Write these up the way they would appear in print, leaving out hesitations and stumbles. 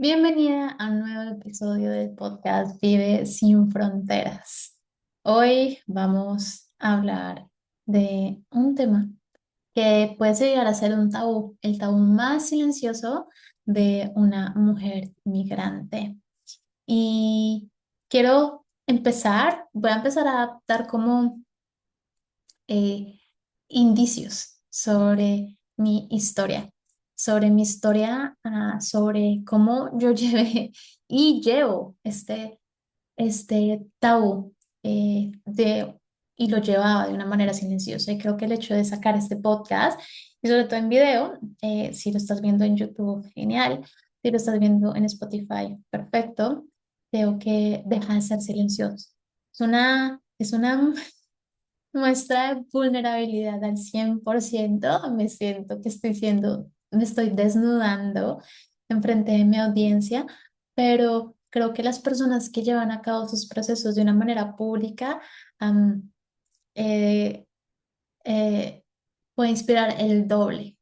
Bienvenida a un nuevo episodio del podcast Vive sin Fronteras. Hoy vamos a hablar de un tema que puede llegar a ser un tabú, el tabú más silencioso de una mujer migrante. Y voy a empezar a dar como eh, indicios sobre mi historia, sobre cómo yo llevé y llevo este tabú y lo llevaba de una manera silenciosa. Y creo que el hecho de sacar este podcast, y sobre todo en video, si lo estás viendo en YouTube, genial. Si lo estás viendo en Spotify, perfecto. Creo que deja de ser silencioso. Es una muestra de vulnerabilidad al 100%. Me siento que me estoy desnudando enfrente de mi audiencia, pero creo que las personas que llevan a cabo sus procesos de una manera pública am, eh, eh, puede inspirar el doble.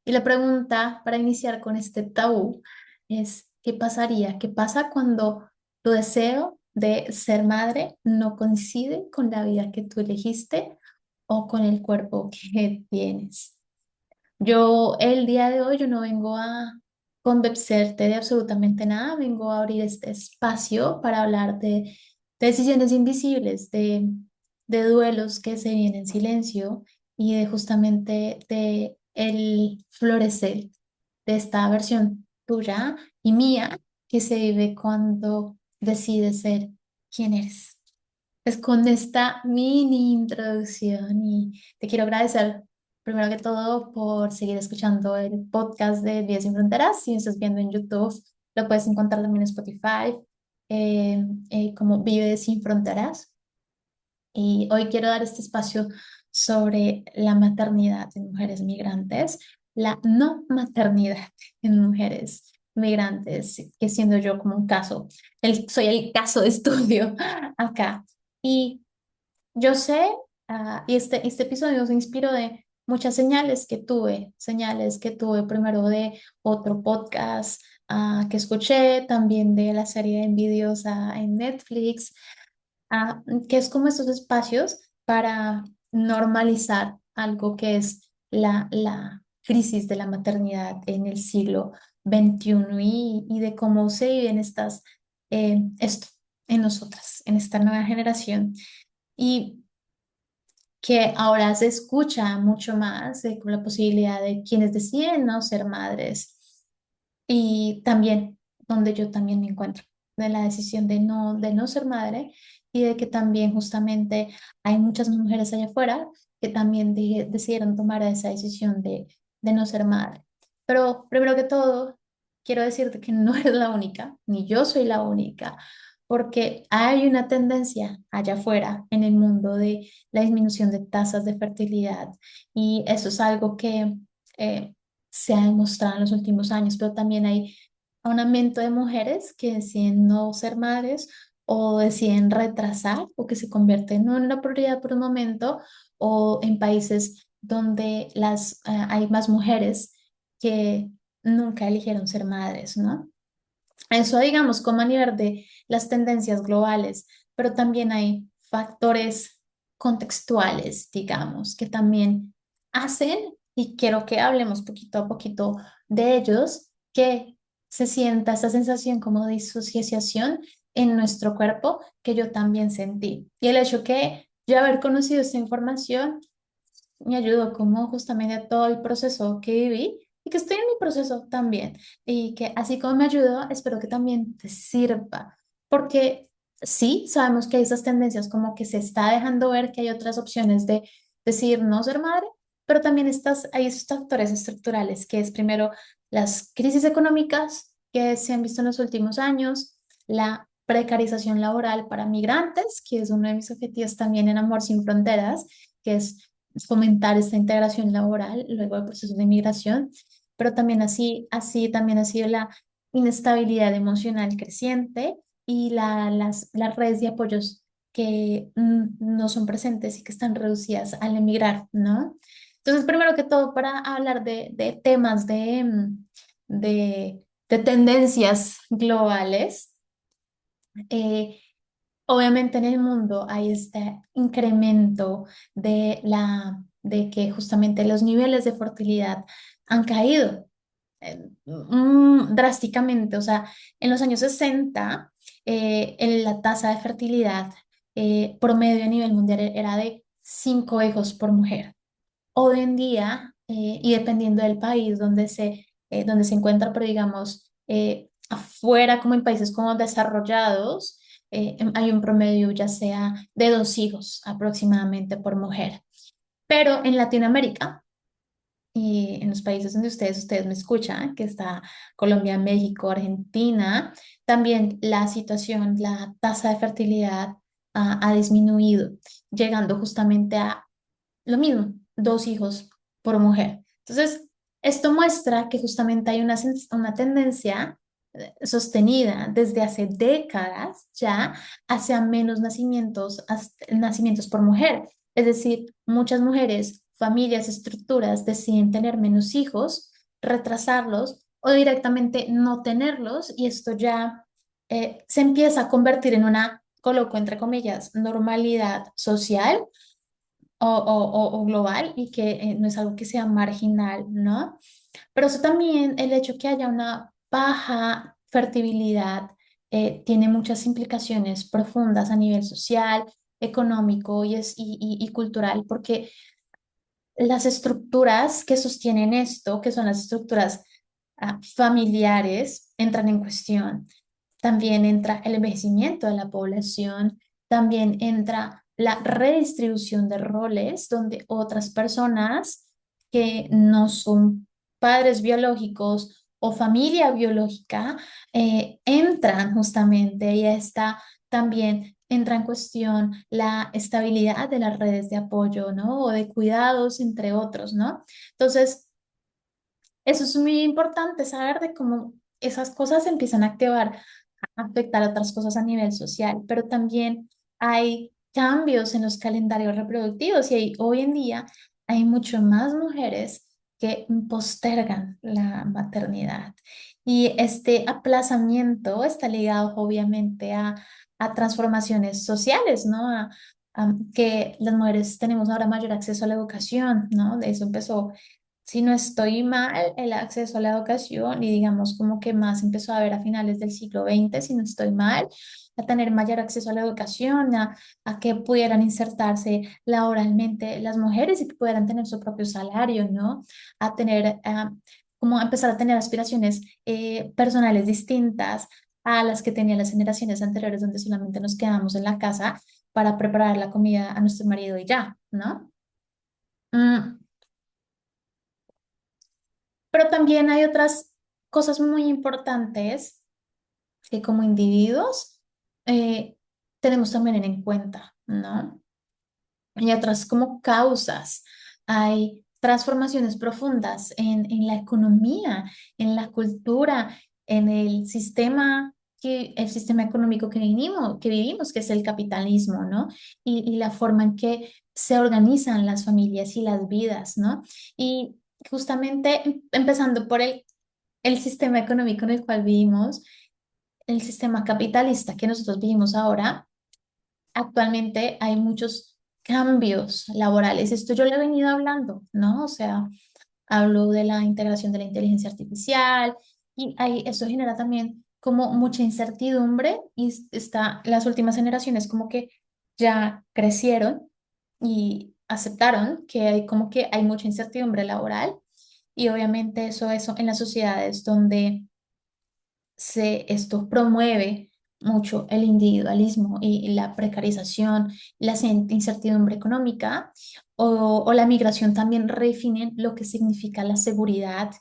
Y la pregunta para iniciar con este tabú es, ¿qué pasaría? ¿Qué pasa cuando tu deseo de ser madre no coincide con la vida que tú elegiste o con el cuerpo que tienes? El día de hoy, yo no vengo a convencerte de absolutamente nada, vengo a abrir este espacio para hablar de decisiones invisibles, de duelos que se vienen en silencio y de justamente de el florecer de esta versión tuya y mía que se vive cuando decides ser quien eres. Es con esta mini introducción y te quiero agradecer primero que todo por seguir escuchando el podcast de Vidas sin Fronteras. Si me estás viendo en YouTube, lo puedes encontrar también en Spotify, como Vive sin Fronteras. Y hoy quiero dar este espacio sobre la maternidad en mujeres migrantes, la no maternidad en mujeres migrantes, que siendo yo como un caso, soy el caso de estudio acá. Y yo sé, y este episodio se inspiró de muchas señales que tuve primero de otro podcast que escuché, también de la serie de vídeos en Netflix, que es como estos espacios para normalizar algo que es la crisis de la maternidad en el siglo XXI y de cómo se viven esto en nosotras, en esta nueva generación. Y que ahora se escucha mucho más con la posibilidad de quienes deciden no ser madres y también donde yo también me encuentro, de la decisión de no ser madre y de que también justamente hay muchas mujeres allá afuera que también decidieron tomar esa decisión de no ser madre. Pero primero que todo, quiero decirte que no eres la única, ni yo soy la única, porque hay una tendencia allá afuera en el mundo de la disminución de tasas de fertilidad y eso es algo que eh, se ha demostrado en los últimos años, pero también hay un aumento de mujeres que deciden no ser madres o deciden retrasar o que se convierten no en una prioridad por un momento o en países donde hay más mujeres que nunca eligieron ser madres, ¿no? Eso digamos como a nivel de las tendencias globales, pero también hay factores contextuales, digamos, que también hacen, y quiero que hablemos poquito a poquito de ellos, que se sienta esa sensación como de disociación en nuestro cuerpo que yo también sentí. Y el hecho que yo haber conocido esta información me ayudó como justamente a todo el proceso que viví y que estoy en mi proceso también. Y que así como me ayudó, espero que también te sirva. Porque sí, sabemos que hay esas tendencias como que se está dejando ver que hay otras opciones de decir no ser madre, pero también hay esos factores estructurales, que es primero las crisis económicas que se han visto en los últimos años, la precarización laboral para migrantes, que es uno de mis objetivos también en Amor Sin Fronteras, que es fomentar esta integración laboral luego del proceso de migración, pero también así también ha sido la inestabilidad emocional creciente y las redes de apoyos que no son presentes y que están reducidas al emigrar, ¿no? Entonces, primero que todo, para hablar de temas de de tendencias globales. Eh, Obviamente en el mundo hay este incremento de que justamente los niveles de fertilidad han caído drásticamente. O sea, en los años 60 la tasa de fertilidad promedio a nivel mundial era de 5 hijos por mujer. Hoy en día, y dependiendo del país donde se encuentra, pero digamos, afuera, como en países como desarrollados, hay un promedio ya sea de 2 hijos aproximadamente por mujer. Pero en Latinoamérica y en los países donde ustedes me escuchan, que está Colombia, México, Argentina, también la situación, la tasa de fertilidad ha disminuido, llegando justamente a lo mismo, 2 hijos por mujer. Entonces, esto muestra que justamente hay una tendencia sostenida desde hace décadas ya hacia menos nacimientos, nacimientos por mujer. Es decir, muchas mujeres, familias, estructuras deciden tener menos hijos, retrasarlos o directamente no tenerlos, y esto ya se empieza a convertir en una, coloco entre comillas, normalidad social o global, y que no es algo que sea marginal, ¿no? Pero eso también, el hecho que haya una baja fertilidad, tiene muchas implicaciones profundas a nivel social, económico y cultural, porque las estructuras que sostienen esto, que son las estructuras familiares, entran en cuestión. También entra el envejecimiento de la población, también entra la redistribución de roles, donde otras personas que no son padres biológicos o familia biológica entran justamente, y está también entra en cuestión la estabilidad de las redes de apoyo, ¿no? O de cuidados, entre otros, ¿no? Entonces, eso es muy importante saber de cómo esas cosas empiezan a activar, a afectar otras cosas a nivel social, pero también hay cambios en los calendarios reproductivos, y hoy en día hay mucho más mujeres que postergan la maternidad. Y este aplazamiento está ligado obviamente a transformaciones sociales, ¿no? A que las mujeres tenemos ahora mayor acceso a la educación, ¿no? De eso empezó, si no estoy mal, el acceso a la educación, y digamos como que más empezó a haber a finales del siglo XX, si no estoy mal, a tener mayor acceso a la educación, a que pudieran insertarse laboralmente las mujeres y que pudieran tener su propio salario, ¿no? A tener, como empezar a tener aspiraciones personales distintas a las que tenían las generaciones anteriores, donde solamente nos quedamos en la casa para preparar la comida a nuestro marido y ya, ¿no? Mm, Pero también hay otras cosas muy importantes que como individuos eh, tenemos también en cuenta, ¿no? Y otras como causas. Hay transformaciones profundas en la economía, en la cultura, en el sistema económico que vivimos, que es el capitalismo, ¿no? Y la forma en que se organizan las familias y las vidas, ¿no? Y justamente empezando por el sistema económico en el cual vivimos, el sistema capitalista que nosotros vivimos ahora. Actualmente hay muchos cambios laborales. Esto yo le he venido hablando, ¿no? O sea, hablo de la integración de la inteligencia artificial, y eso genera también como mucha incertidumbre, y las últimas generaciones como que ya crecieron y aceptaron que hay como que hay mucha incertidumbre laboral, y obviamente eso en las sociedades donde esto promueve mucho el individualismo y la precarización, la incertidumbre económica, o la migración, también redefinen lo que significa la seguridad,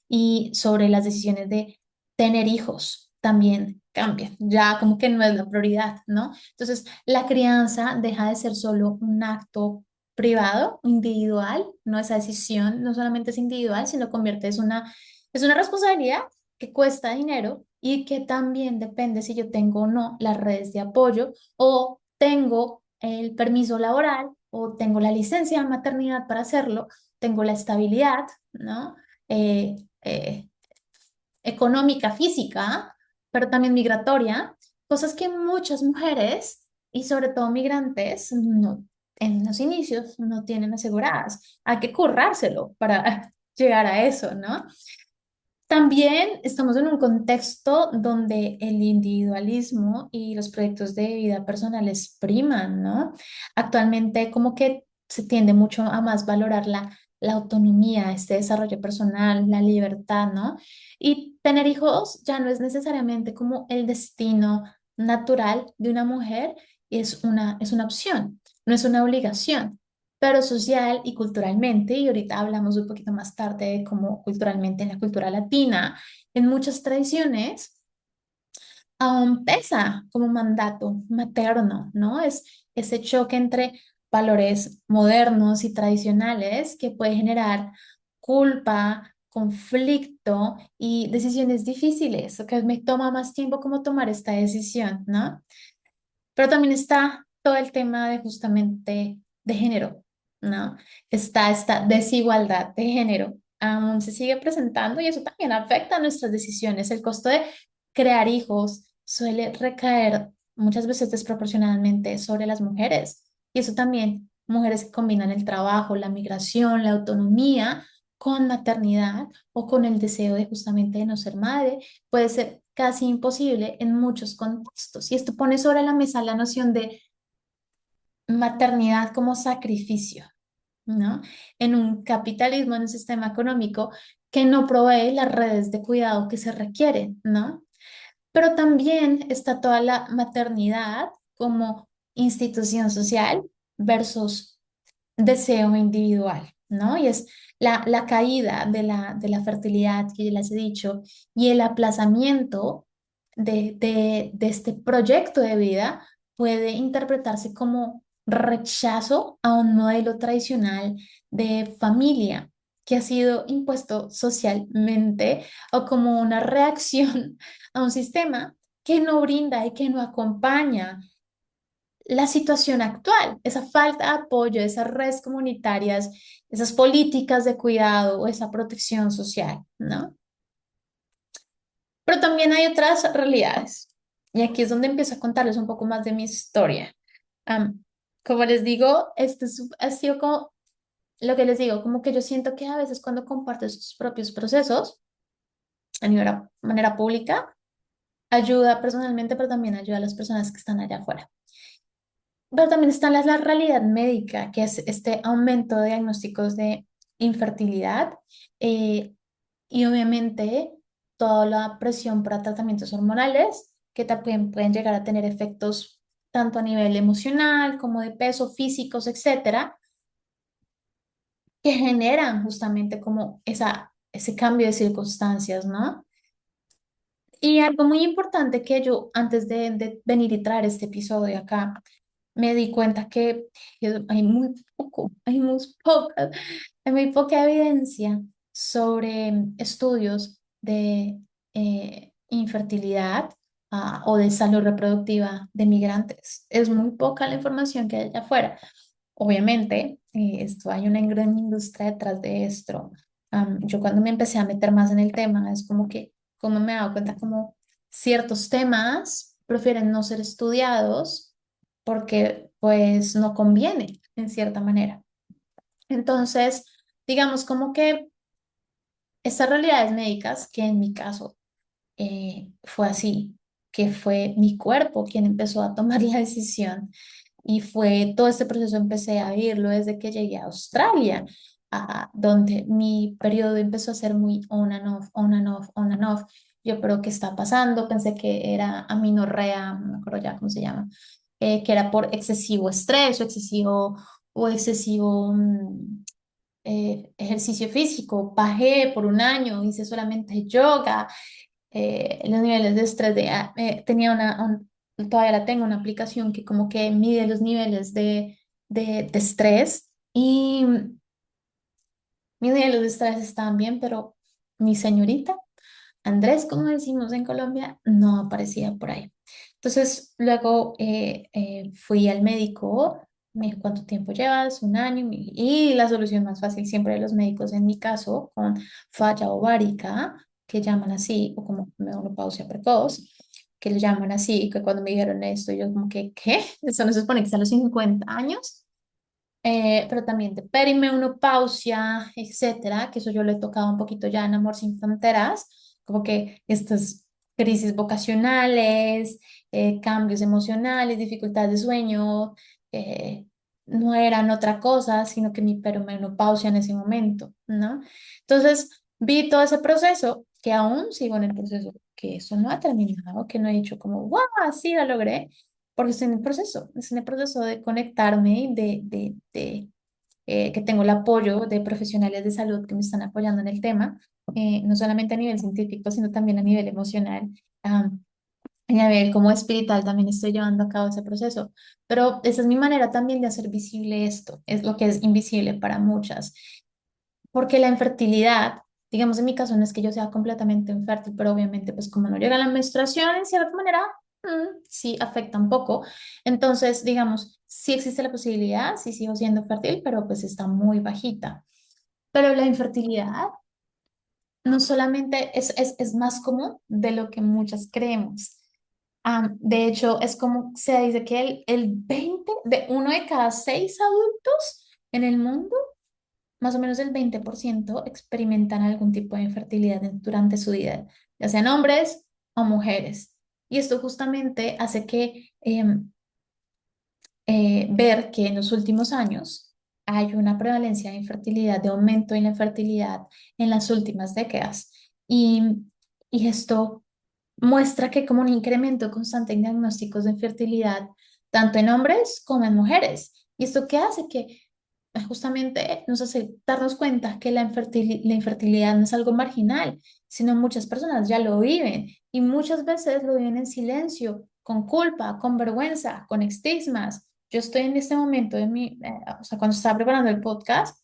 y sobre las decisiones de tener hijos también cambian, ya como que no es la prioridad, ¿no? Entonces, la crianza deja de ser solo un acto privado, individual, no, esa decisión no solamente es individual, sino convierte, es una responsabilidad que cuesta dinero, y que también depende si yo tengo o no las redes de apoyo, o tengo el permiso laboral, o tengo la licencia de maternidad para hacerlo, tengo la estabilidad, ¿no? Eh, eh, económica, física, pero también migratoria, cosas que muchas mujeres y sobre todo migrantes no, en los inicios no tienen aseguradas. Hay que currárselo para llegar a eso, ¿no? También estamos en un contexto donde el individualismo y los proyectos de vida personales priman, ¿no? Actualmente como que se tiende mucho a más valorar la autonomía, este desarrollo personal, la libertad, ¿no? Y tener hijos ya no es necesariamente como el destino natural de una mujer, es una opción, no es una obligación, pero social y culturalmente, y ahorita hablamos un poquito más tarde de cómo culturalmente en la cultura latina, en muchas tradiciones, aún pesa como mandato materno, ¿no? Es ese choque entre valores modernos y tradicionales que puede generar culpa, conflicto y decisiones difíciles, o que me toma más tiempo como tomar esta decisión, ¿no? Pero también está todo el tema de justamente de género, ¿no? Está esta desigualdad de género. Aún se sigue presentando y eso también afecta a nuestras decisiones. El costo de crear hijos suele recaer muchas veces desproporcionadamente sobre las mujeres. Y eso también, mujeres que combinan el trabajo, la migración, la autonomía con maternidad o con el deseo de justamente de no ser madre puede ser casi imposible en muchos contextos. Y esto pone sobre la mesa la noción de maternidad como sacrificio, ¿no? En un capitalismo, en un sistema económico que no provee las redes de cuidado que se requieren, ¿no? Pero también está toda la maternidad como institución social versus deseo individual, ¿no? Y es la caída de la fertilidad que ya les he dicho y el aplazamiento de este proyecto de vida puede interpretarse como rechazo a un modelo tradicional de familia que ha sido impuesto socialmente o como una reacción a un sistema que no brinda y que no acompaña la situación actual, esa falta de apoyo, esas redes comunitarias, esas políticas de cuidado o esa protección social, ¿no? Pero también hay otras realidades. Y aquí es donde empiezo a contarles un poco más de mi historia. Como les digo, ha sido como lo que les digo, como que yo siento que a veces cuando comparto sus propios procesos a nivel, manera pública, ayuda personalmente, pero también ayuda a las personas que están allá afuera. Pero también está la realidad médica, que es este aumento de diagnósticos de infertilidad eh, y obviamente toda la presión para tratamientos hormonales que también pueden llegar a tener efectos tanto a nivel emocional como de peso, físicos, etcétera, que generan justamente como ese cambio de circunstancias, ¿no? Y algo muy importante que yo, antes de venir y traer este episodio acá, me di cuenta que hay muy poco, hay muy poca evidencia sobre estudios de infertilidad o de salud reproductiva de migrantes. Es muy poca la información que hay allá afuera. Obviamente, esto hay una gran industria detrás de esto. Yo cuando me empecé a meter más en el tema, es como que, como me he dado cuenta, como ciertos temas prefieren no ser estudiados porque pues no conviene en cierta manera. Entonces, digamos como que estas realidades médicas, que en mi caso fue así, que fue mi cuerpo quien empezó a tomar la decisión y fue todo este proceso empecé a vivirlo desde que llegué a Australia, donde mi periodo empezó a ser muy on and off, on and off, on and off. Yo, pero ¿qué está pasando? Pensé que era amenorrea, no me acuerdo ya cómo se llama, que era por excesivo estrés o excesivo ejercicio físico. Bajé por un año, hice solamente yoga, los niveles de estrés tenía todavía la tengo, una aplicación que como que mide los niveles de estrés y mis niveles de estrés estaban bien, pero mi señorita Andrés, como decimos en Colombia, no aparecía por ahí. Entonces, luego fui al médico, me dijo, ¿cuánto tiempo llevas? Un año. Y la solución más fácil siempre de los médicos, en mi caso, con falla ovárica, que llaman así, o como menopausia precoz, que le llaman así, que cuando me dijeron esto, yo como que, ¿qué? Eso no se supone que está a los 50 años. Pero también de perimenopausia, etcétera, que eso yo lo he tocado un poquito ya en Amor Sin Fronteras, como que estas crisis vocacionales, cambios emocionales, dificultades de sueño, eh, no eran otra cosa, sino que mi perimenopausia en ese momento, ¿no? Entonces, vi todo ese proceso, que aún sigo en el proceso, que eso no ha terminado, que no he dicho como, ¡guau! Sí, lo logré porque estoy en el proceso de conectarme, que tengo el apoyo de profesionales de salud que me están apoyando en el tema, no solamente a nivel científico, sino también a nivel emocional, y a nivel como espiritual también estoy llevando a cabo ese proceso. Pero esa es mi manera también de hacer visible esto, es lo que es invisible para muchas. Porque la infertilidad, digamos en mi caso no es que yo sea completamente infértil, pero obviamente pues como no llega la menstruación, en cierta manera, sí afecta un poco. Entonces, digamos, sí existe la posibilidad, sí sigo siendo fértil, pero pues está muy bajita. Pero la infertilidad no solamente es más común de lo que muchas creemos. De hecho, es como se dice que el 20 de uno de cada seis adultos en el mundo, más o menos el 20% experimentan algún tipo de infertilidad durante su vida, ya sean hombres o mujeres. Y esto justamente hace que ver que en los últimos años hay una prevalencia de infertilidad, de aumento en la infertilidad en las últimas décadas. Y, y esto muestra que hay como un incremento constante en diagnósticos de infertilidad, tanto en hombres como en mujeres. ¿Y esto qué hace? Que justamente nos hace darnos cuenta que la infertilidad no es algo marginal, sino muchas personas ya lo viven y muchas veces lo viven en silencio, con culpa, con vergüenza, con estigmas. Yo estoy en este momento de o sea, cuando estaba preparando el podcast,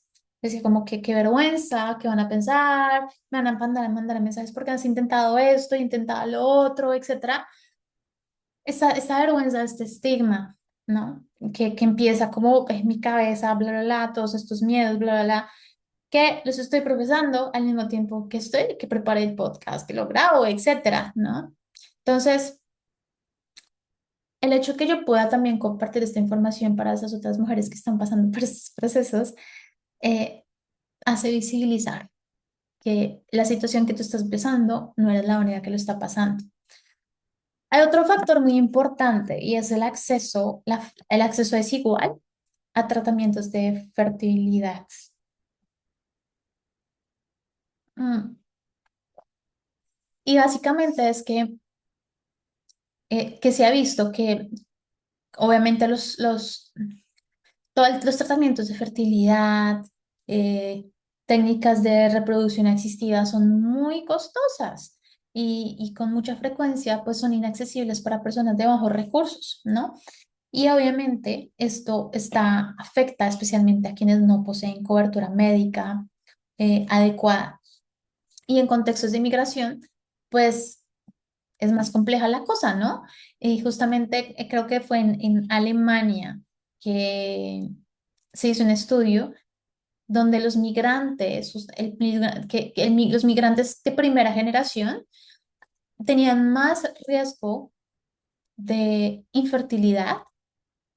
decía como que qué vergüenza, qué van a pensar, me van a mandar mensajes porque has intentado esto, intentado lo otro, etcétera. Esa vergüenza, este estigma, ¿no? Que empieza como en mi cabeza, bla, bla, bla, todos estos miedos, bla, bla, bla, que los estoy profesando al mismo tiempo que preparé el podcast, que lo grabo, etcétera, ¿no? Entonces, el hecho que yo pueda también compartir esta información para esas otras mujeres que están pasando por estos procesos, eh, hace visibilizar que la situación que tú estás pasando no eres la única que lo está pasando. Hay otro factor muy importante y es el acceso, el acceso desigual a tratamientos de fertilidad. Mm. Y básicamente es que se ha visto que obviamente todos los tratamientos de fertilidad, eh, técnicas de reproducción asistida son muy costosas y con mucha frecuencia pues son inaccesibles para personas de bajos recursos, ¿no? Y obviamente afecta especialmente a quienes no poseen cobertura médica adecuada. Y en contextos de inmigración, pues es más compleja la cosa, ¿no? Y justamente creo que fue en Alemania que se hizo un estudio donde los migrantes, los migrantes de primera generación tenían más riesgo de infertilidad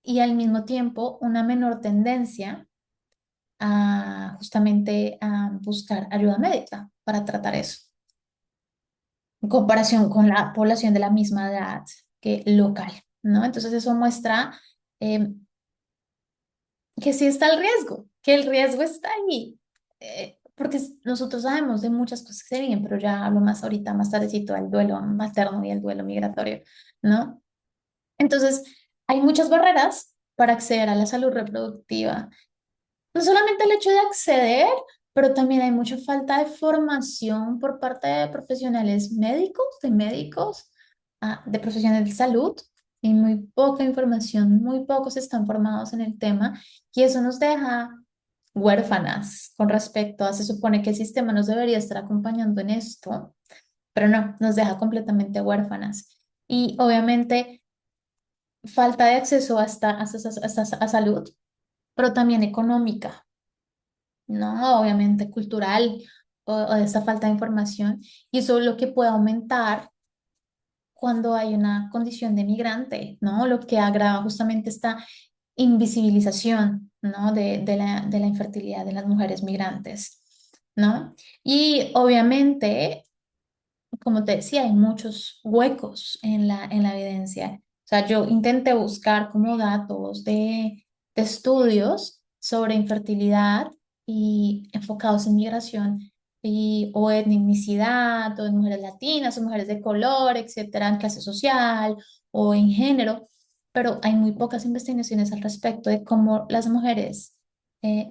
y al mismo tiempo una menor tendencia a justamente a buscar ayuda médica para tratar eso, en comparación con la población de la misma edad que local, ¿no? Entonces eso muestra eh, que sí está el riesgo, que el riesgo está ahí, porque nosotros sabemos de muchas cosas que se vienen, pero ya hablo más ahorita, más tardecito, del duelo materno y el duelo migratorio, ¿no? Entonces, hay muchas barreras para acceder a la salud reproductiva. No solamente el hecho de acceder, pero también hay mucha falta de formación por parte de profesionales médicos, de profesionales de salud, y muy poca información, muy pocos están formados en el tema, y eso nos deja huérfanas con respecto a, se supone que el sistema nos debería estar acompañando en esto, pero no, nos deja completamente huérfanas. Y obviamente falta de acceso a salud, pero también económica, ¿no? Obviamente cultural o de esta falta de información, y eso es lo que puede aumentar cuando hay una condición de migrante, ¿no? Lo que agrava justamente esta invisibilización, ¿no? De la infertilidad de las mujeres migrantes, ¿no? Y obviamente, como te decía, hay muchos huecos en la evidencia. O sea, yo intenté buscar como datos de estudios sobre infertilidad y enfocados en migración o etnicidad, o en mujeres latinas, o mujeres de color, etcétera, en clase social o en género, pero hay muy pocas investigaciones al respecto de cómo las mujeres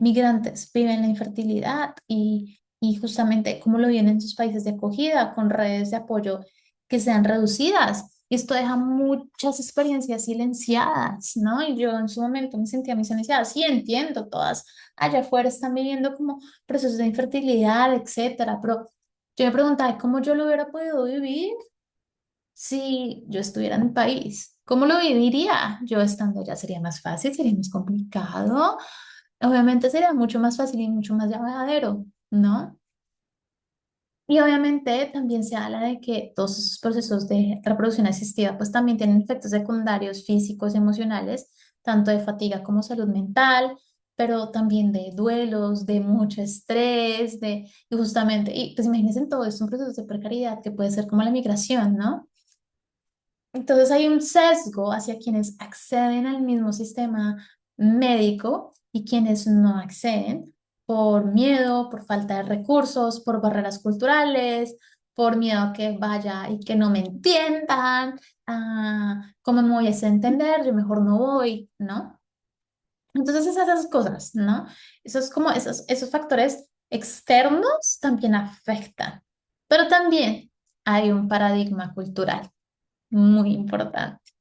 migrantes viven la infertilidad y justamente cómo lo viven en sus países de acogida, con redes de apoyo que sean reducidas. Y esto deja muchas experiencias silenciadas, ¿no? Y yo en su momento me sentía muy silenciada. Sí, entiendo, todas allá afuera están viviendo como procesos de infertilidad, etcétera, pero yo me preguntaba cómo yo lo hubiera podido vivir si yo estuviera en mi país. ¿Cómo lo viviría? Yo estando allá sería más fácil, sería más complicado. Obviamente sería mucho más fácil y mucho más llevadero, ¿no? Y obviamente también se habla de que todos esos procesos de reproducción asistida pues también tienen efectos secundarios físicos y emocionales, tanto de fatiga como salud mental, pero también de duelos, de mucho estrés, y justamente, y pues imagínense en todo esto un proceso de precariedad que puede ser como la migración, ¿no? Entonces hay un sesgo hacia quienes acceden al mismo sistema médico y quienes no acceden por miedo, por falta de recursos, por barreras culturales, por miedo a que vaya y que no me entiendan, cómo me voy a hacer entender, yo mejor no voy, ¿no? Entonces esas cosas, ¿no? Esos factores externos también afectan, pero también hay un paradigma cultural muy importante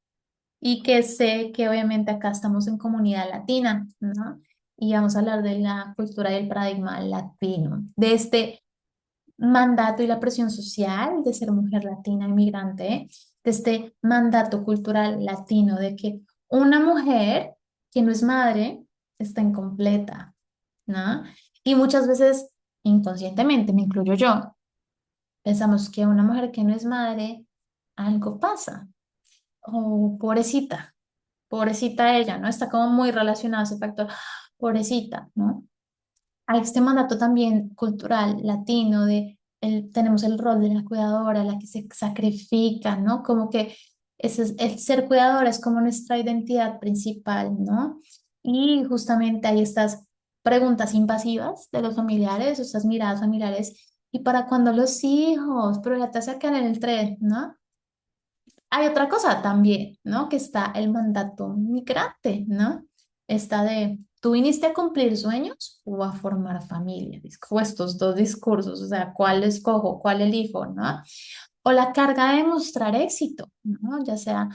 y que sé que obviamente acá estamos en comunidad latina, ¿no? Y vamos a hablar de la cultura y el paradigma latino, de este mandato y la presión social de ser mujer latina inmigrante, de este mandato cultural latino de que una mujer que no es madre está incompleta, ¿no? Y muchas veces, inconscientemente, me incluyo yo, pensamos que una mujer que no es madre, algo pasa, o pobrecita, pobrecita ella, ¿no? Está como muy relacionado ese factor, pobrecita, ¿no? Hay este mandato también cultural latino tenemos el rol de la cuidadora, la que se sacrifica, ¿no? Como que el ser cuidadora es como nuestra identidad principal, ¿no? Y justamente hay estas preguntas invasivas de los familiares, estas miradas familiares, ¿y para cuándo los hijos? Pero ya te acercan en el tren, ¿no? Hay otra cosa también, ¿no? Que está el mandato migrante, ¿no? Está de, ¿tú viniste a cumplir sueños o a formar familia? O estos dos discursos, o sea, ¿cuál escojo, cuál elijo, ¿no? O la carga de mostrar éxito, ¿no? Ya sea,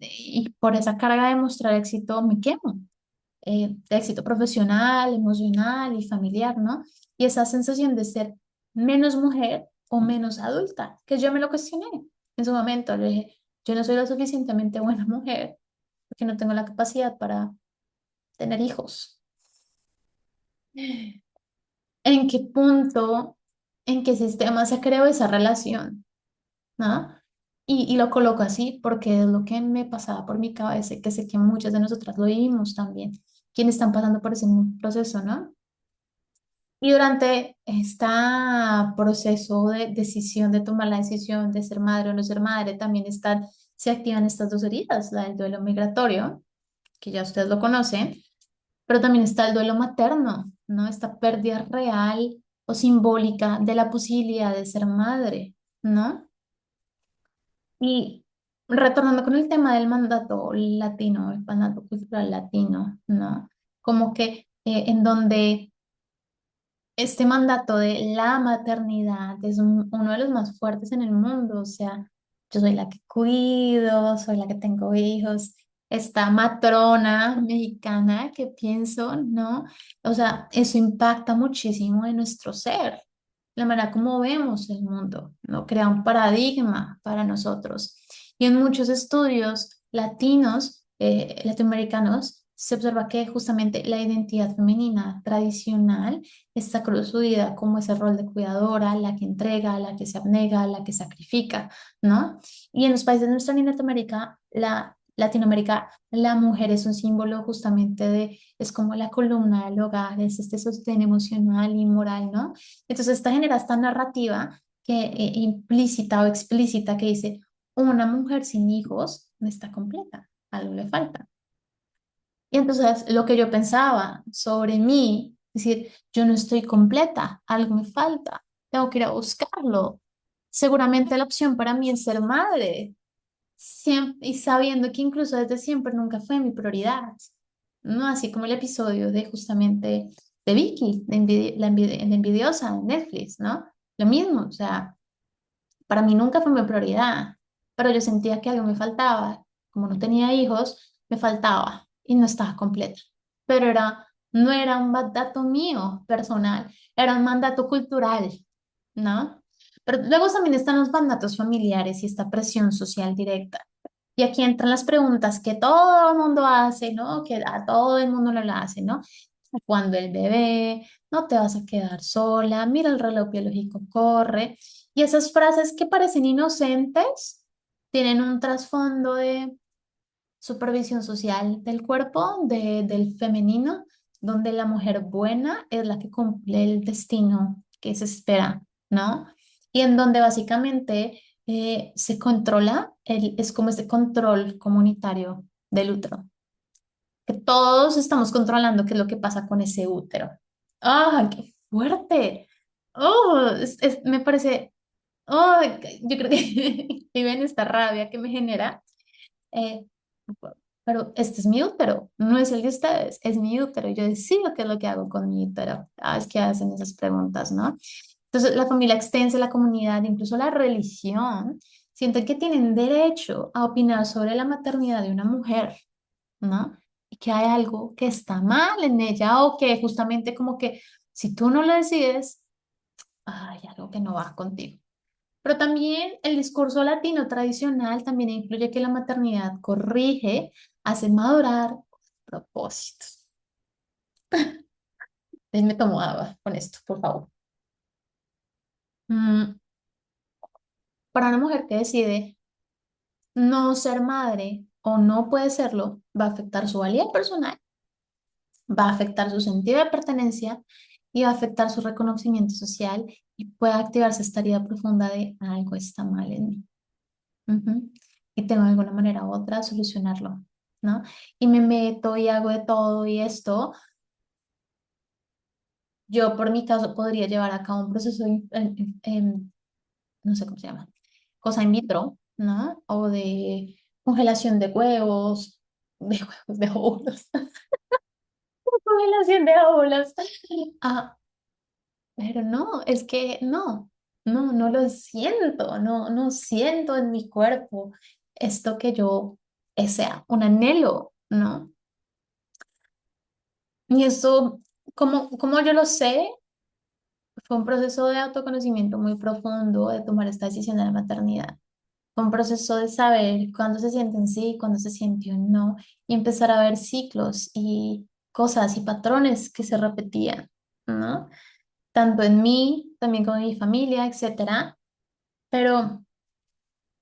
y por esa carga de mostrar éxito me quemo, de éxito profesional, emocional y familiar, ¿no? Y esa sensación de ser menos mujer o menos adulta, que yo me lo cuestioné en su momento. Le dije, yo no soy lo suficientemente buena mujer porque no tengo la capacidad para tener hijos. ¿En qué punto, en qué sistema se creó esa relación? ¿No? Y lo coloco así porque es lo que me pasaba por mi cabeza y que sé que muchas de nosotras lo vivimos también, quienes están pasando por ese proceso, ¿no? Y durante este proceso de decisión, de tomar la decisión de ser madre o no ser madre, también se activan estas dos heridas, la del duelo migratorio, que ya ustedes lo conocen, pero también está el duelo materno, ¿no? Esta pérdida real o simbólica de la posibilidad de ser madre, ¿no? Y retornando con el tema del mandato latino, el mandato cultural latino, ¿no? Como que en donde este mandato de la maternidad es uno de los más fuertes en el mundo, o sea, yo soy la que cuido, soy la que tengo hijos, esta matrona mexicana que pienso, ¿no? O sea, eso impacta muchísimo en nuestro ser, la manera como vemos el mundo, ¿no? Crea un paradigma para nosotros. Y en muchos estudios latinos, latinoamericanos, se observa que justamente la identidad femenina tradicional está construida como ese rol de cuidadora, la que entrega, la que se abnega, la que sacrifica, ¿no? Y en los países de nuestra Latinoamérica, Latinoamérica, la mujer es un símbolo justamente de, es como la columna del hogar, es este sostén emocional y moral, ¿no? Entonces, esta genera esta narrativa que implícita o explícita que dice, una mujer sin hijos no está completa, algo le falta. Y entonces lo que yo pensaba sobre mí, es decir, yo no estoy completa, algo me falta, tengo que ir a buscarlo. Seguramente la opción para mí es ser madre, y sabiendo que incluso desde siempre nunca fue mi prioridad, ¿no? Así como el episodio de justamente de Vicky, la envidiosa de Netflix, ¿no? Lo mismo, o sea, para mí nunca fue mi prioridad, pero yo sentía que algo me faltaba. Como no tenía hijos, me faltaba y no estaba completa. Pero no era un mandato mío personal, era un mandato cultural, ¿no? Pero luego también están los mandatos familiares y esta presión social directa. Y aquí entran las preguntas que todo el mundo hace, ¿no? Que a todo el mundo lo hace, ¿no? Cuando el bebé, no te vas a quedar sola, mira el reloj biológico, corre. Y esas frases que parecen inocentes tienen un trasfondo de supervisión social del cuerpo, del femenino, donde la mujer buena es la que cumple el destino que se espera, ¿no? Y en donde básicamente se controla, es como ese control comunitario del útero, que todos estamos controlando qué es lo que pasa con ese útero. ¡Ah, qué fuerte! ¡Oh! Me parece, ¡oh! Yo creo que viven esta rabia que me genera. eh, pero este es mi útero, no es el de ustedes, es mi útero. Yo decido qué es lo que hago con mi útero. Ah, es que hacen esas preguntas, ¿no? Entonces, la familia extensa, la comunidad, incluso la religión, sienten que tienen derecho a opinar sobre la maternidad de una mujer, ¿no? Y que hay algo que está mal en ella o que justamente como que si tú no lo decides, hay algo que no va contigo. Pero también el discurso latino tradicional también incluye que la maternidad corrige, hace madurar propósitos. Déjenme tomo agua con esto, por favor. Mm, para una mujer que decide no ser madre o no puede serlo, va a afectar su valía personal, va a afectar su sentido de pertenencia y va a afectar su reconocimiento social y puede activarse esta herida profunda de algo está mal en mí. Ujú. Y tengo de alguna manera u otra solucionarlo, ¿no? Y me meto y hago de todo y esto, yo por mi caso podría llevar a cabo un proceso, no sé cómo se llama, cosa in vitro, ¿no? O de congelación de huevos, de óvulos, congelación de óvulos. Ah, pero no, es que no lo siento, no siento en mi cuerpo esto que yo, sea un anhelo, ¿no? Y eso, como yo lo sé, fue un proceso de autoconocimiento muy profundo de tomar esta decisión de la maternidad. Fue un proceso de saber cuándo se siente un sí, cuándo se siente un no, y empezar a ver ciclos y cosas y patrones que se repetían, ¿no? Tanto en mí, también con mi familia, etcétera. Pero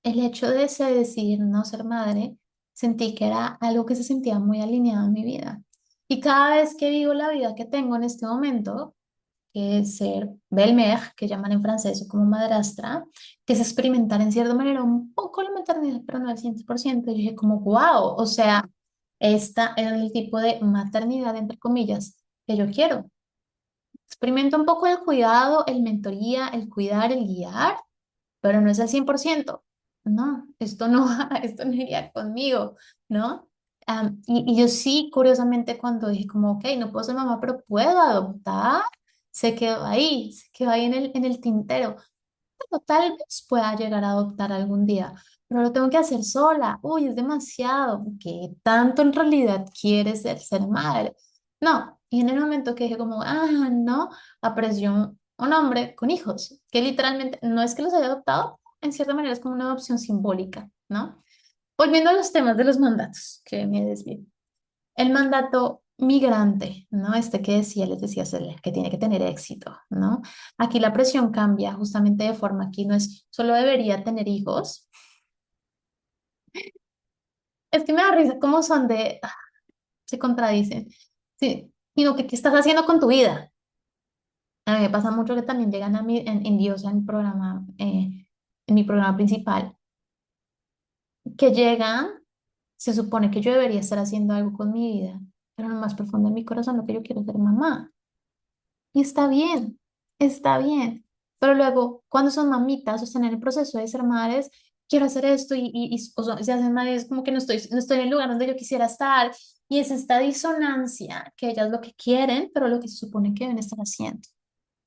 el hecho de decidir no ser madre, sentí que era algo que se sentía muy alineado en mi vida. Y cada vez que vivo la vida que tengo en este momento, que es ser belle-mère, que llaman en francés, o como madrastra, que es experimentar en cierta manera un poco la maternidad, pero no al 100%. Yo dije como, wow, o sea, esta es el tipo de maternidad, entre comillas, que yo quiero. Experimento un poco el cuidado, el mentoría, el cuidar, el guiar, pero no es al 100%. No, esto no va, esto no iría conmigo, ¿no? Y yo sí, curiosamente, cuando dije como, ok, no puedo ser mamá, pero puedo adoptar, se quedó ahí en el tintero. Pero tal vez pueda llegar a adoptar algún día, pero lo tengo que hacer sola. Uy, es demasiado. ¿Qué tanto en realidad quieres ser madre? No, y en el momento que dije como, no, apareció un hombre con hijos, que literalmente no es que los haya adoptado, en cierta manera es como una adopción simbólica, ¿no? Volviendo a los temas de los mandatos, que me desvío. El mandato migrante, ¿no? Este que decía, les decía, que tiene que tener éxito, ¿no? Aquí la presión cambia justamente de forma, aquí no es solo debería tener hijos, es que me da risa, ¿cómo son de, se contradicen? Sí, sino que, ¿qué estás haciendo con tu vida? A mí me pasa mucho que también llegan a mí en Dios, en mi programa principal, que llegan, se supone que yo debería estar haciendo algo con mi vida, pero en lo más profundo de mi corazón lo que yo quiero es ser mamá. Y está bien. Pero luego, cuando son mamitas o están en el proceso de ser madres, quiero hacer esto se hacen madres como que no estoy en el lugar donde yo quisiera estar. Y es esta disonancia que ellas lo que quieren, pero lo que se supone que deben estar haciendo.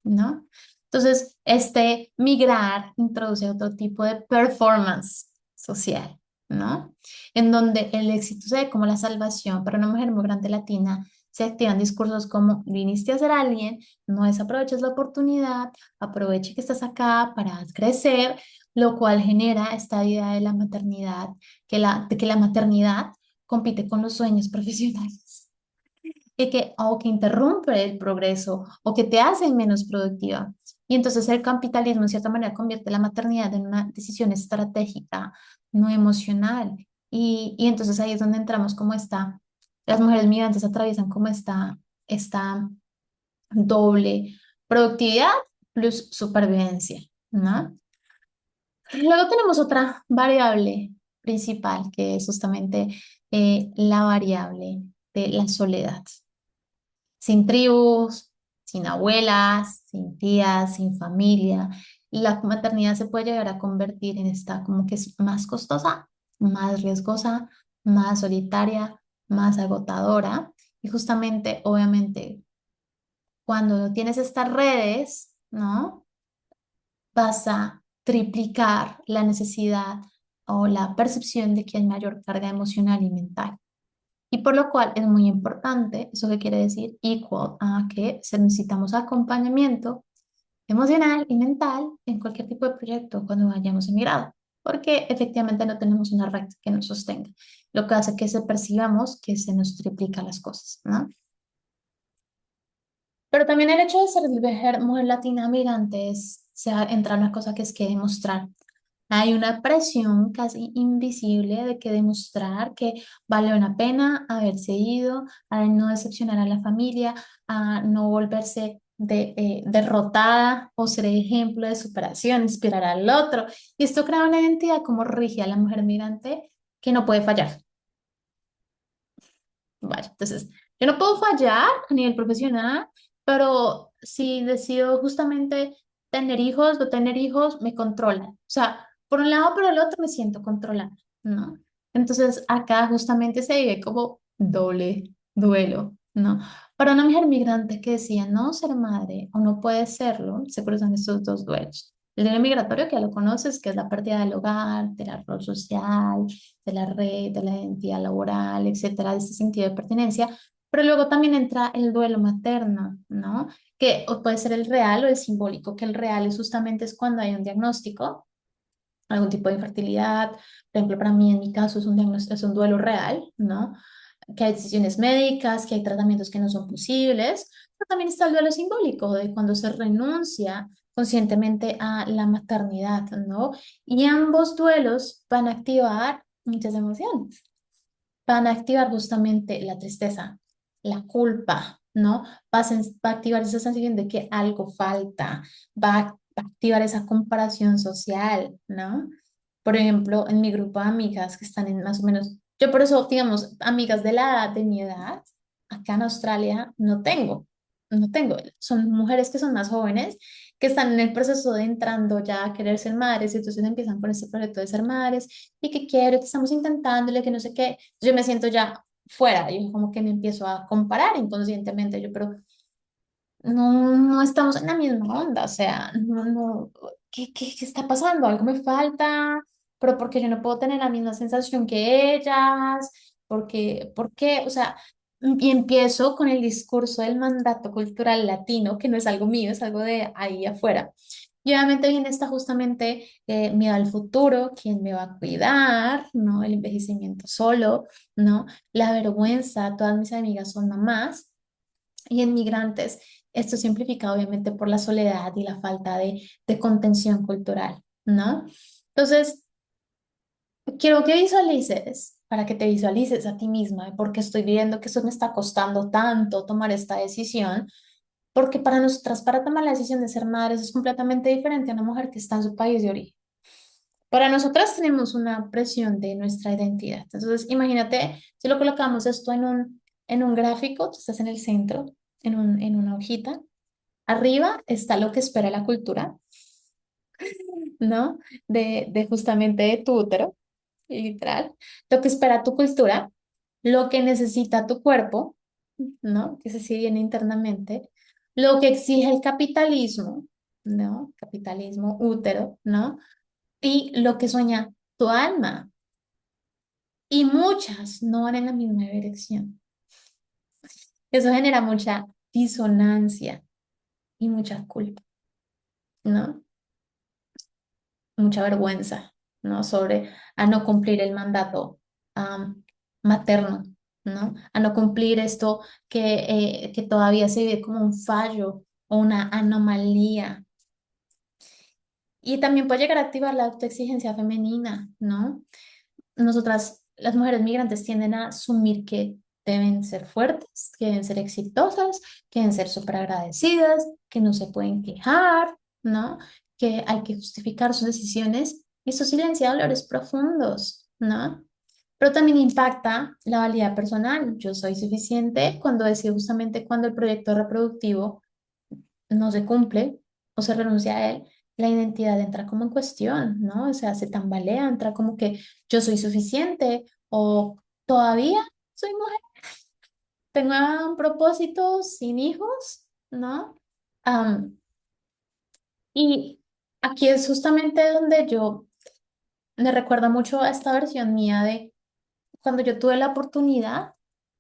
¿No? Entonces, este migrar introduce otro tipo de performance social, ¿no? En donde el éxito se ve como la salvación para una mujer migrante latina. Se activan discursos como viniste a ser alguien, no desaproveches la oportunidad, aproveche que estás acá para crecer, lo cual genera esta idea de la maternidad, de que la maternidad compite con los sueños profesionales o que interrumpe el progreso o que te hace menos productiva. Y entonces el capitalismo, en cierta manera, convierte la maternidad en una decisión estratégica, no emocional. Y entonces ahí es donde entramos como está, las mujeres migrantes atraviesan como esta doble productividad plus supervivencia, ¿no? Luego tenemos otra variable principal, que es justamente la variable de la soledad sin tribus, sin abuelas, sin tías, sin familia. La maternidad se puede llegar a convertir en esta como que es más costosa, más riesgosa, más solitaria, más agotadora. Y justamente, obviamente, cuando tienes estas redes, ¿no? Vas a triplicar la necesidad o la percepción de que hay mayor carga emocional y mental. Y por lo cual es muy importante, eso que quiere decir equal, a que necesitamos acompañamiento emocional y mental en cualquier tipo de proyecto cuando vayamos emigrado, porque efectivamente no tenemos una red que nos sostenga, lo que hace que se percibamos que se nos triplican las cosas, ¿no? Pero también el hecho de ser mujer latina migrante entra en una cosa que es que demostrar. Hay una presión casi invisible de que demostrar que vale una pena haberse ido, a no decepcionar a la familia, a no volverse derrotada o ser ejemplo de superación, inspirar al otro. Y esto crea una identidad como rige a la mujer migrante que no puede fallar. Vaya, entonces, yo no puedo fallar a nivel profesional, pero si decido justamente tener hijos o tener hijos, me controlan. O sea, por un lado, por el otro me siento controlada, ¿no? Entonces, acá justamente se vive como doble duelo, ¿no? Para una mujer migrante que decía no ser madre o no puede serlo, se cruzan estos dos duelos. El duelo migratorio, que ya lo conoces, que es la pérdida del hogar, del rol social, de la red, de la identidad laboral, etcétera, de ese sentido de pertenencia. Pero luego también entra el duelo materno, ¿no? Que puede ser el real o el simbólico, que el real es justamente es cuando hay un diagnóstico, algún tipo de infertilidad. Por ejemplo, para mí, en mi caso, es un duelo real, ¿no? Que hay decisiones médicas, que hay tratamientos que no son posibles, pero también está el duelo simbólico de cuando se renuncia conscientemente a la maternidad, ¿no? Y ambos duelos van a activar muchas emociones, van a activar justamente la tristeza, la culpa, ¿no? Va a activar esa sensación de que algo falta, va a activar esa comparación social, ¿no? Por ejemplo, en mi grupo de amigas que están en más o menos, yo por eso, digamos, amigas de la edad, de mi edad, acá en Australia no tengo, son mujeres que son más jóvenes, que están en el proceso de entrando ya a querer ser madres, y entonces empiezan con este proyecto de ser madres, y que quiero, que estamos intentándole, que no sé qué, yo me siento ya fuera, yo como que me empiezo a comparar inconscientemente, yo, pero no estamos en la misma onda, o sea, no, ¿qué está pasando? Algo me falta, pero porque yo no puedo tener la misma sensación que ellas, porque, o sea, y empiezo con el discurso del mandato cultural latino, que no es algo mío, es algo de ahí afuera. Y obviamente viene esta justamente miedo al futuro, quién me va a cuidar, ¿no? El envejecimiento solo, ¿no? La vergüenza, todas mis amigas son mamás y en migrantes. Esto simplificado obviamente por la soledad y la falta de contención cultural, ¿no? Entonces, quiero que visualices, para que te visualices a ti misma, de por qué estoy viendo que eso me está costando tanto tomar esta decisión, porque para nosotras, para tomar la decisión de ser madres es completamente diferente a una mujer que está en su país de origen. Para nosotras tenemos una presión de nuestra identidad. Entonces, imagínate, si lo colocamos esto en un gráfico, tú estás en el centro, en una hojita, arriba está lo que espera la cultura, ¿no? De justamente de tu útero, literal, lo que espera tu cultura, lo que necesita tu cuerpo, ¿no? Que se sigue viene internamente, lo que exige el capitalismo, ¿no? Capitalismo útero, ¿no? Y lo que sueña tu alma. Y muchas no van en la misma dirección. Eso genera mucha disonancia y mucha culpa, ¿no? Mucha vergüenza, ¿no? Sobre a no cumplir el mandato am, materno, ¿no? A no cumplir esto que todavía se ve como un fallo o una anomalía. Y también puede llegar a activar la autoexigencia femenina, ¿no? Nosotras, las mujeres migrantes, tienden a asumir que deben ser fuertes, que deben ser exitosas, que deben ser súper agradecidas, que no se pueden quejar, ¿no? Que hay que justificar sus decisiones y eso silencia dolores profundos, ¿no? Pero también impacta la valía personal. Yo soy suficiente cuando decido justamente cuando el proyecto reproductivo no se cumple o se renuncia a él, la identidad entra como en cuestión, ¿no? O sea, se tambalea, entra como que yo soy suficiente o todavía soy mujer, tengo un propósito sin hijos, ¿no? Am, y aquí es justamente donde yo me recuerda mucho a esta versión mía de cuando yo tuve la oportunidad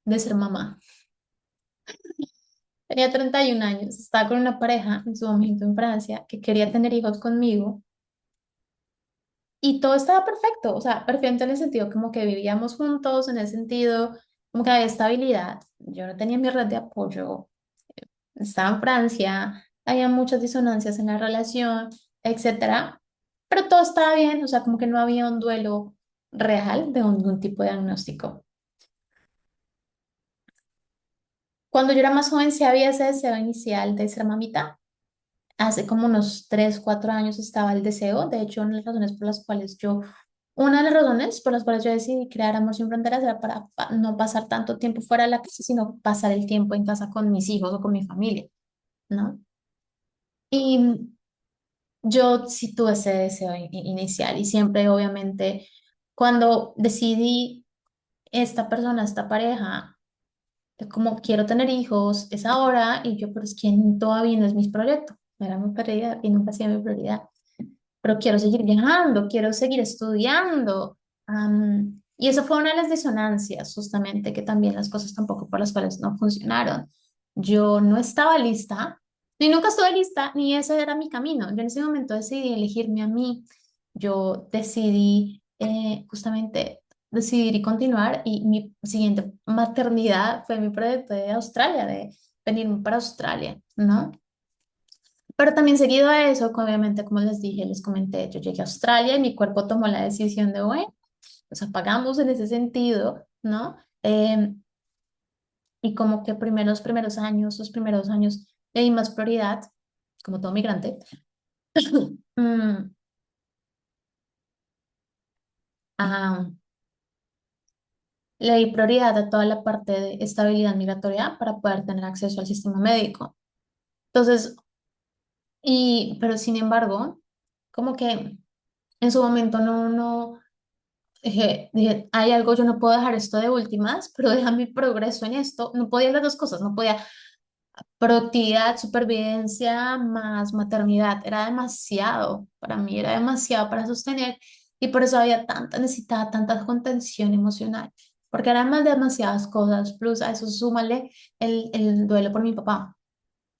de ser mamá. Tenía 31 años, estaba con una pareja en su momento en Francia que quería tener hijos conmigo. Y todo estaba perfecto, o sea, perfecto en el sentido como que vivíamos juntos, en el sentido como que había estabilidad. Yo no tenía mi red de apoyo, estaba en Francia, había muchas disonancias en la relación, etcétera, pero todo estaba bien, o sea, como que no había un duelo real de un tipo de diagnóstico. Cuando yo era más joven, sí había ese deseo inicial de ser mamita. Hace como unos 3 4 años estaba el deseo. De hecho, una de las razones por las cuales una de las razones por las cuales yo decidí crear Amor Sin Fronteras era para no pasar tanto tiempo fuera de la casa, sino pasar el tiempo en casa con mis hijos o con mi familia, ¿no? Y yo sí tuve ese deseo inicial y siempre, obviamente, cuando decidí esta persona, esta pareja, como quiero tener hijos, es ahora, y yo, pero es que todavía no es mi proyecto, no era mi prioridad y nunca ha sido mi prioridad. Pero quiero seguir viajando, quiero seguir estudiando. Y eso fue una de las disonancias, justamente, que también las cosas tampoco por las cuales no funcionaron. Yo no estaba lista, ni nunca estuve lista, ni ese era mi camino. Yo en ese momento decidí elegirme a mí. Yo decidí justamente decidir y continuar y mi siguiente maternidad fue mi proyecto de Australia, de venirme para Australia, ¿no? Pero también seguido a eso, obviamente, como les dije, les comenté, yo llegué a Australia y mi cuerpo tomó la decisión de, bueno, nos apagamos en ese sentido, ¿no? Y como que los primeros años, le di más prioridad, como todo migrante, mm, a- le di prioridad a toda la parte de estabilidad migratoria para poder tener acceso al sistema médico. Entonces, pero sin embargo, como que en su momento no. Dije, hay algo, yo no puedo dejar esto de últimas, pero deja mi progreso en esto. No podía las dos cosas, no podía productividad, supervivencia más maternidad. Era demasiado para mí, era demasiado para sostener y por eso había necesitaba tanta contención emocional, porque eran más demasiadas cosas, plus a eso súmale el duelo por mi papá.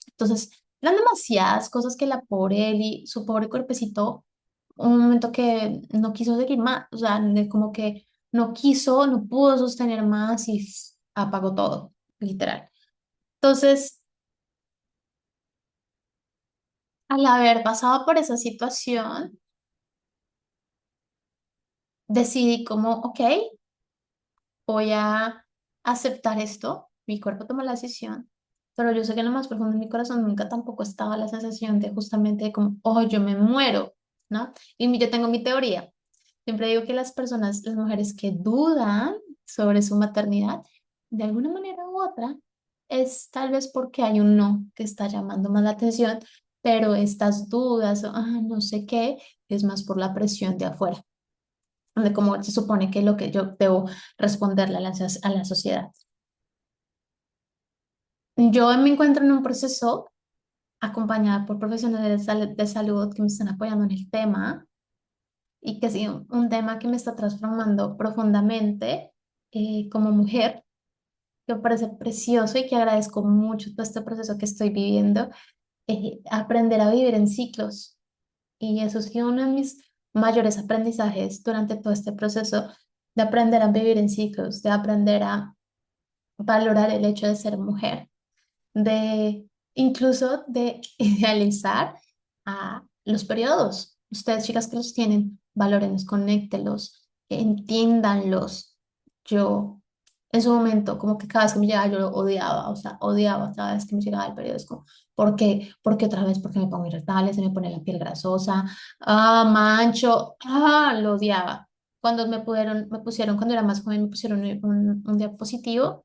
Entonces, eran demasiadas cosas que la pobre Eli, su pobre cuerpecito, un momento que no quiso seguir más, o sea, como que no quiso, no pudo sostener más y apagó todo, literal. Entonces, al haber pasado por esa situación, decidí como, ok, voy a aceptar esto, mi cuerpo tomó la decisión, pero yo sé que en lo más profundo de mi corazón nunca tampoco estaba la sensación de justamente de como, oh, yo me muero, ¿no? Y yo tengo mi teoría. Siempre digo que las personas, las mujeres que dudan sobre su maternidad, de alguna manera u otra, es tal vez porque hay un no que está llamando más la atención, pero estas dudas, o, no sé qué, es más por la presión de afuera, de cómo se supone que lo que yo debo responderle a a la sociedad. Yo me encuentro en un proceso acompañada por profesionales de salud que me están apoyando en el tema y que sí, un tema que me está transformando profundamente como mujer, que me parece precioso y que agradezco mucho todo este proceso que estoy viviendo, aprender a vivir en ciclos. Y eso ha sido uno de mis mayores aprendizajes durante todo este proceso de aprender a vivir en ciclos, de aprender a valorar el hecho de ser mujer, de incluso de idealizar a los periodos. Ustedes, chicas que los tienen, valórenlos, conéctelos, entiéndanlos. Yo, en su momento, como que cada vez que me llegaba, yo lo odiaba, o sea, odiaba cada vez que me llegaba el periodo. Es como, ¿por qué? ¿Por qué otra vez? Porque me pongo irritable, se me pone la piel grasosa, mancho, lo odiaba. Cuando me pusieron, cuando era más joven, me pusieron un diapositivo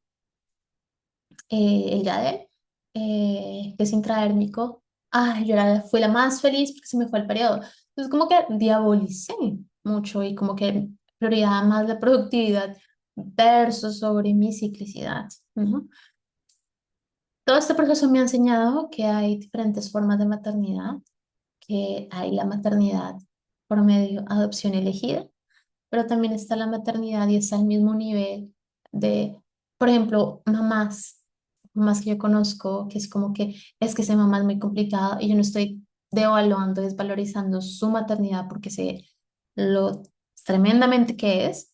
el Yadel, que es intradérmico. Fui la más feliz porque se me fue el periodo. Entonces, como que diabolicé mucho y como que prioridad más la productividad versus sobre mi ciclicidad, ¿no? Todo este proceso me ha enseñado que hay diferentes formas de maternidad, que hay la maternidad por medio adopción elegida, pero también está la maternidad y está al mismo nivel de, por ejemplo, mamás que yo conozco, que es como que es que ser mamá es muy complicado y yo no estoy devaluando, desvalorizando su maternidad porque sé lo tremendamente que es,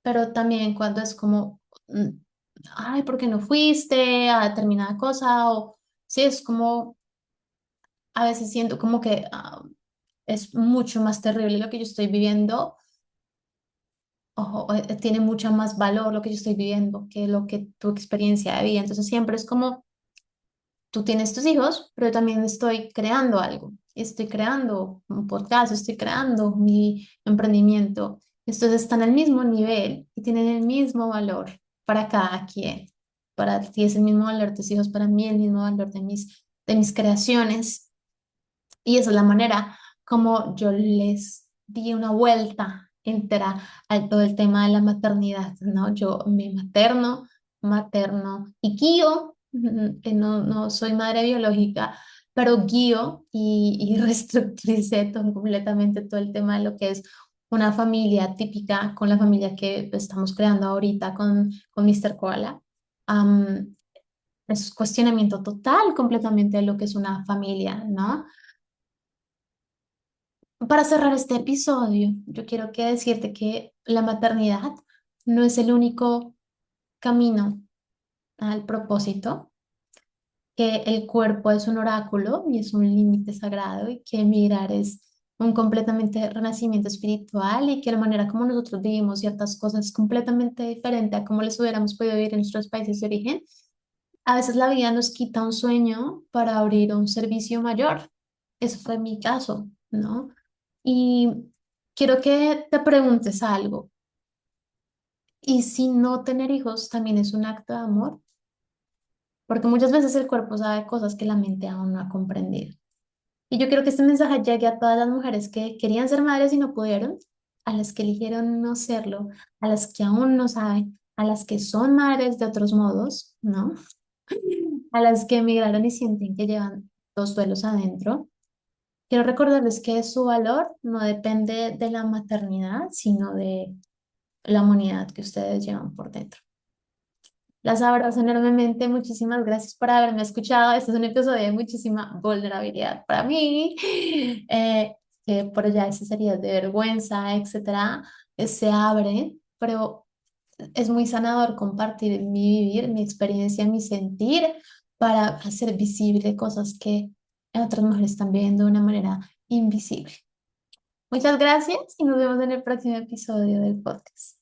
pero también cuando es como, ay, ¿por qué no fuiste a determinada cosa? O sí, es como, a veces siento como que es mucho más terrible lo que yo estoy viviendo tiene mucho más valor lo que yo estoy viviendo que lo que tu experiencia de vida. Entonces siempre es como tú tienes tus hijos, pero yo también estoy creando algo. Estoy creando un podcast, estoy creando mi emprendimiento. Entonces están al mismo nivel y tienen el mismo valor para cada quien. Para ti es el mismo valor de tus hijos, para mí el mismo valor de mis creaciones. Y esa es la manera como yo les di una vuelta entera a todo el tema de la maternidad, ¿no? Yo me materno y guío, que no soy madre biológica, pero guío y reestructuricé completamente todo el tema de lo que es una familia típica con la familia que estamos creando ahorita con Mr. Koala. Am, es cuestionamiento total completamente de lo que es una familia, ¿no? Para cerrar este episodio, yo quiero que decirte que la maternidad no es el único camino al propósito, que el cuerpo es un oráculo y es un límite sagrado y que emigrar es un completamente renacimiento espiritual y que la manera como nosotros vivimos ciertas cosas es completamente diferente a como les hubiéramos podido vivir en nuestros países de origen. A veces la vida nos quita un sueño para abrir un servicio mayor. Eso fue mi caso, ¿no? Y quiero que te preguntes algo. ¿Y si no tener hijos también es un acto de amor? Porque muchas veces el cuerpo sabe cosas que la mente aún no ha comprendido. Y yo quiero que este mensaje llegue a todas las mujeres que querían ser madres y no pudieron, a las que eligieron no serlo, a las que aún no saben, a las que son madres de otros modos, ¿no? A las que emigraron y sienten que llevan dos duelos adentro. Quiero recordarles que su valor no depende de la maternidad, sino de la humanidad que ustedes llevan por dentro. Las abrazo enormemente. Muchísimas gracias por haberme escuchado. Este es un episodio de muchísima vulnerabilidad para mí. Eh, que por ya esas heridas de vergüenza, etcétera, se abren, pero es muy sanador compartir mi vivir, mi experiencia, mi sentir para hacer visible cosas que otras mujeres están viendo de una manera invisible. Muchas gracias y nos vemos en el próximo episodio del podcast.